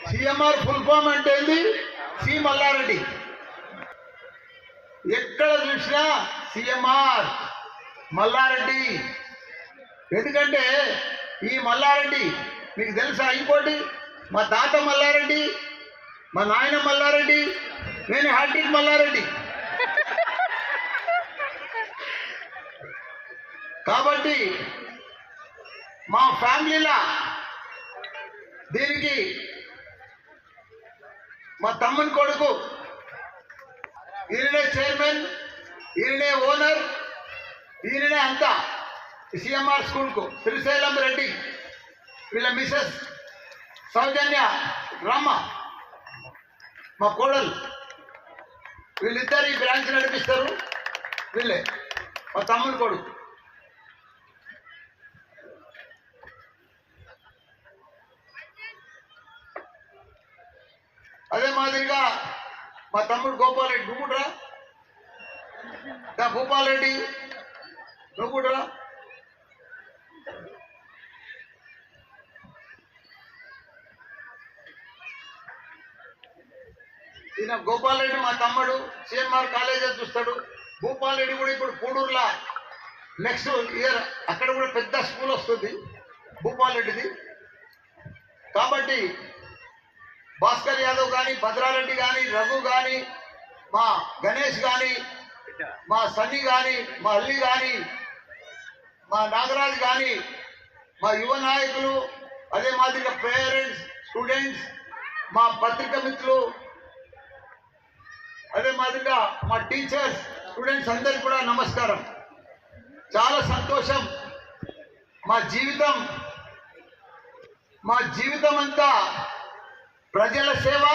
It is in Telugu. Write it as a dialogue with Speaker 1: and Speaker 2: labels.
Speaker 1: సిఎంఆర్ ఫుల్ ఫామ్ అంటే ఏంది? సి మల్లారెడ్డి. ఎక్కడ చూసినా సిఎంఆర్ మల్లారెడ్డి. ఎందుకంటే ఈ మల్లారెడ్డి మీకు తెలుసా? ఇంకోటి, మా తాత మల్లారెడ్డి, మా నాయన మల్లారెడ్డి, నేను హ్యాట్రిక్ మల్లారెడ్డి. కాబట్టి మా ఫ్యామిలీలో దీనికి మా తమ్ముని కొడుకు, ఈయననే చైర్మన్, ఈయననే ఓనర్, ఈయననే అంతా సిఎంఆర్ స్కూల్కు. శ్రీశైలం రెడ్డి వీళ్ళ మిసెస్ సౌజన్య రామ మా కోడలు, వీళ్ళిద్దరు ఈ బ్రాంచ్ నడిపిస్తారు. వీళ్ళే మా తమ్ముని కొడుకు. అదే మాదిరిగా మా తమ్ముడు గోపాల్ రెడ్డి, నువ్వు కూడా రా. గోపాల్ రెడ్డి నువ్వు కూడా రా. ఈయన గోపాల్ రెడ్డి మా తమ్ముడు, సిఎంఆర్ కాలేజీ చూస్తాడు. భూపాల్ రెడ్డి కూడా ఇప్పుడు పూడూరులో నెక్స్ట్ ఇయర్ అక్కడ కూడా పెద్ద స్కూల్ వస్తుంది భూపాల్ రెడ్డిది. కాబట్టి భాస్కర్ యాదవ్ కానీ, భద్రారెడ్డి కానీ, రఘు కానీ, మా గణేష్ కానీ, మా సన్నీ కానీ, మా అల్లి కానీ, మా నాగరాజ్ కానీ, మా యువ నాయకులు, అదే మాదిరిగా పేరెంట్స్, స్టూడెంట్స్, మా పత్రికా మిత్రులు, అదే మాదిరిగా మా టీచర్స్, స్టూడెంట్స్ అందరికీ కూడా నమస్కారం. చాలా సంతోషం. మా జీవితం అంతా ప్రజల సేవ